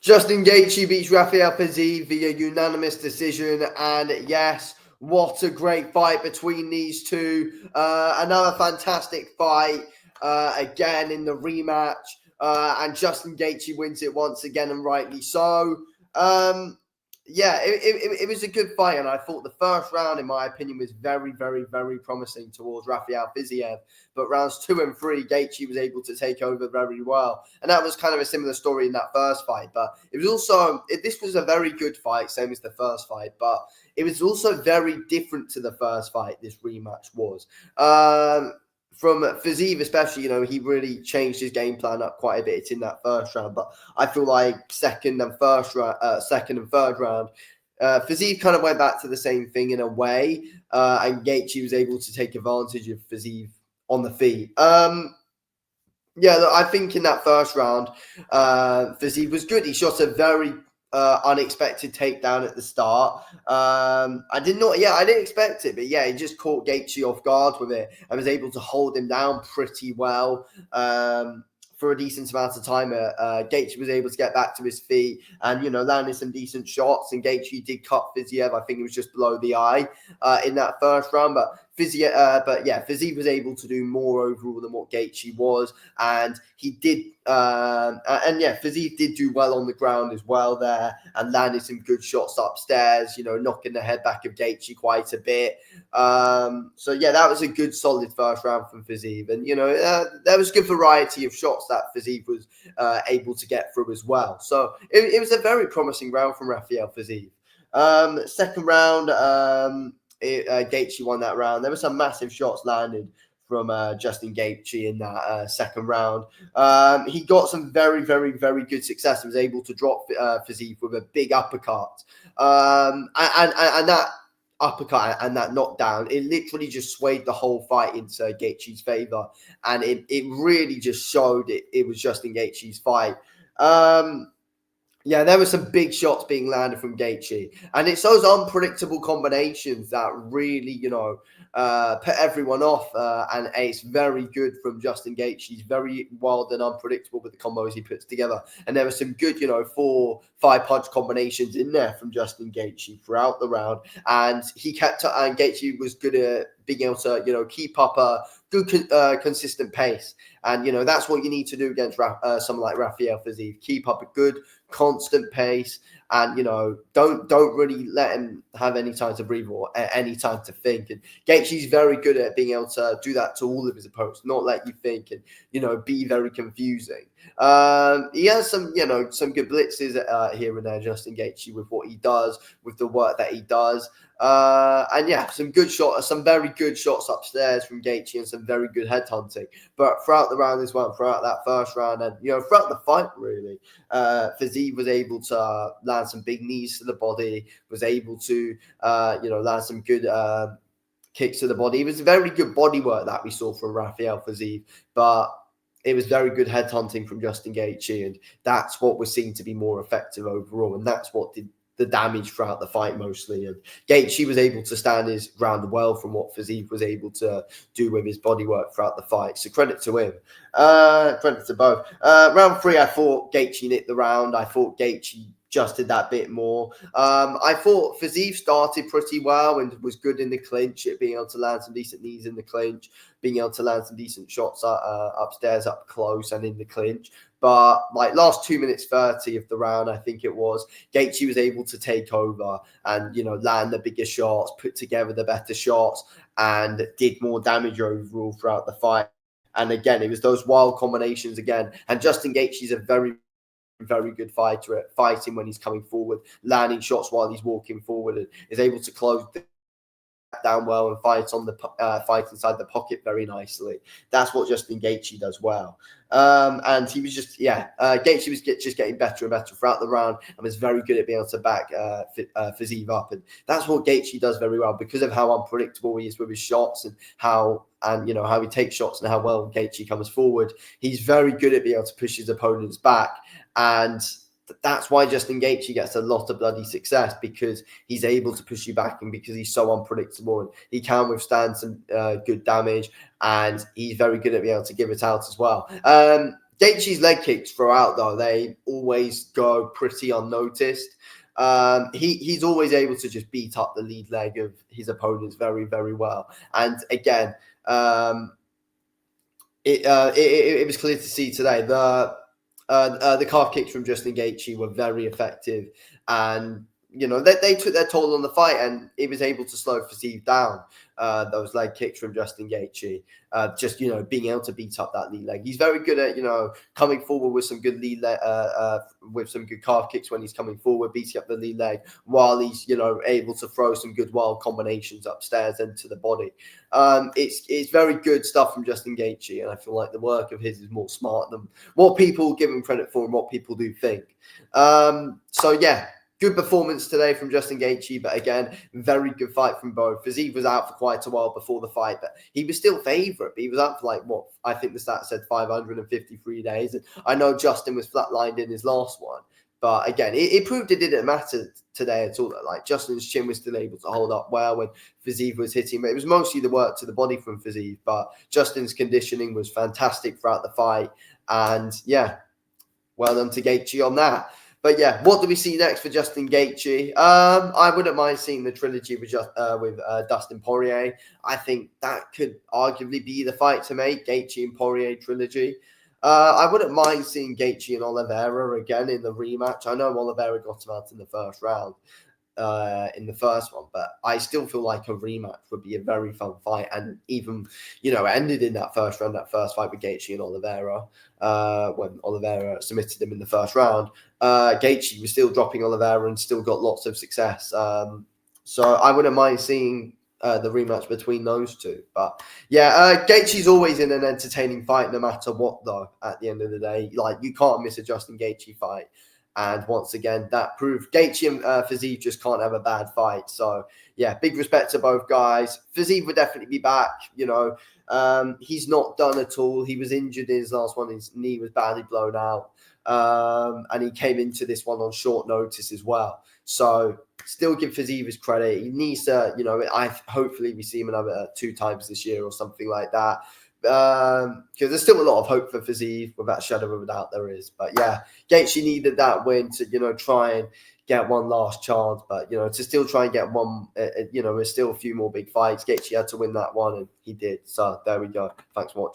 Justin Gaethje beats Rafael Fiziev via unanimous decision, and yes, what a great fight between these two. Another fantastic fight, again in the rematch, and Justin Gaethje wins it once again, and rightly so. Yeah, it was a good fight, and I thought the first round, in my opinion, was very, very, very promising towards Rafael Fiziev. But rounds 2 and 3, Gaethje was able to take over very well, and that was kind of a similar story in that first fight. But it was also this was a very good fight, same as the first fight, but it was also very different to the first fight. This rematch was. From Fiziev especially, he really changed his game plan up quite a bit in that first round. But I feel like second and third round, Fiziev kind of went back to the same thing in a way, and Gaethje was able to take advantage of Fiziev on the feet. Yeah, look, I think in that first round, Fiziev was good. He shot a very unexpected takedown at the start. I didn't expect it, but yeah, he just caught Gaethje off guard with it and was able to hold him down pretty well. For a decent amount of time, Gaethje was able to get back to his feet and, landing some decent shots. And Gaethje did cut Fiziev. I think it was just below the eye in that first round. But Fiziev was able to do more overall than what Gaethje was. And he did, Fiziev did do well on the ground as well there and landed some good shots upstairs, knocking the head back of Gaethje quite a bit. That was a good solid first round from Fiziev. And, there was good variety of shots that Fiziev was able to get through as well. So it was a very promising round from Rafael Fiziev. Second round, Gaethje won that round. There were some massive shots landed from Justin Gaethje in that second round. He got some very, very, very good success. He was able to drop Fiziev with a big uppercut. And that uppercut and that knockdown, it literally just swayed the whole fight into Gaethje's favor. And it really just showed it was Justin Gaethje's fight. There were some big shots being landed from Gaethje, and it's those unpredictable combinations that really, put everyone off. And it's very good from Justin Gaethje. He's very wild and unpredictable with the combos he puts together. And there were some good, 4-5 punch combinations in there from Justin Gaethje throughout the round. And Gaethje was good at being able to, keep up a good, consistent pace. And, that's what you need to do against someone like Rafael Fiziev. Keep up a good, constant pace and, don't really let him have any time to breathe or any time to think. And Gaethje's very good at being able to do that to all of his opponents, not let you think and, be very confusing. He has some good blitzes here and there, Justin Gaethje, with what he does, with the work that he does. Some very good shots upstairs from Gaethje and some very good head hunting. But throughout the round as well, throughout that first round and, throughout the fight, really, Fiziev was able to land some big knees to the body, was able to, land some good kicks to the body. It was very good body work that we saw from Rafael Fiziev, but it was very good head hunting from Justin Gaethje, and that's what was seen to be more effective overall, and that's what did the damage throughout the fight mostly. And Gaethje was able to stand his ground well from what Fiziev was able to do with his body work throughout the fight. So credit to him. Credit to both. Round 3, I thought Gaethje nicked the round. I thought Gaethje just did that bit more. I thought Fiziev started pretty well and was good in the clinch, being able to land some decent knees in the clinch, being able to land some decent shots upstairs, up close and in the clinch. But last 2 minutes 30 of the round, I think it was, Gaethje was able to take over and, land the bigger shots, put together the better shots and did more damage overall throughout the fight. And again, it was those wild combinations again. And Justin Gaethje is a very, very good fighter at fighting when he's coming forward, landing shots while he's walking forward, and is able to close down well and fight inside the pocket very nicely. That's what Justin Gaethje does well. And he was just, Gaethje was just getting better and better throughout the round and was very good at being able to back Fiziev up. And that's what Gaethje does very well because of how unpredictable he is with his shots and how he takes shots and how well Gaethje comes forward. He's very good at being able to push his opponents back. And that's why Justin Gaethje gets a lot of bloody success, because he's able to push you back and because he's so unpredictable and he can withstand some good damage, and he's very good at being able to give it out as well. Gaethje's leg kicks throughout, though, they always go pretty unnoticed. He's always able to just beat up the lead leg of his opponents very, very well. And again, it was clear to see today the calf kicks from Justin Gaethje were very effective, and they took their toll on the fight, and he was able to slow Fiziev down. Those leg kicks from Justin Gaethje, just being able to beat up that lead leg. He's very good at coming forward with some good with some good calf kicks when he's coming forward, beating up the lead leg, while he's able to throw some good wild combinations upstairs into the body. It's very good stuff from Justin Gaethje, and I feel like the work of his is more smart than what people give him credit for and what people do think. So yeah. Good performance today from Justin Gaethje, but again, very good fight from both. Fiziev was out for quite a while before the fight, but he was still favourite. He was out for I think the stat said 553 days. And I know Justin was flatlined in his last one, but again, it proved it didn't matter today at all. Like Justin's chin was still able to hold up well when Fiziev was hitting, but it was mostly the work to the body from Fiziev. But Justin's conditioning was fantastic throughout the fight, and yeah, well done to Gaethje on that. But yeah, what do we see next for Justin Gaethje? I wouldn't mind seeing the trilogy with Dustin Poirier. I think that could arguably be the fight to make, Gaethje and Poirier trilogy. I wouldn't mind seeing Gaethje and Oliveira again in the rematch. I know Oliveira got him out in the first round, in the first one, but I still feel like a rematch would be a very fun fight, and even ended in that first round, that first fight with Gaethje and Oliveira, when Oliveira submitted him in the first round. Gaethje was still dropping Oliveira and still got lots of success, so I wouldn't mind seeing the rematch between those two. But yeah, Gaethje's always in an entertaining fight no matter what, though. At the end of the day, you can't miss a Justin Gaethje fight. And once again, that proved Gaethje and Fiziev just can't have a bad fight. So, yeah, big respect to both guys. Fiziev would definitely be back. He's not done at all. He was injured in his last one. His knee was badly blown out. And he came into this one on short notice as well. So, still give Fiziev his credit. He needs to, hopefully we see him another 2 times this year or something like that. Because there's still a lot of hope for Fiziev, without a shadow of a doubt there is. But yeah, Gaethje needed that win to try and get one last chance, but to still try and get one, there's still a few more big fights. Gaethje had to win that one, and he did. So there we go. Thanks for watching.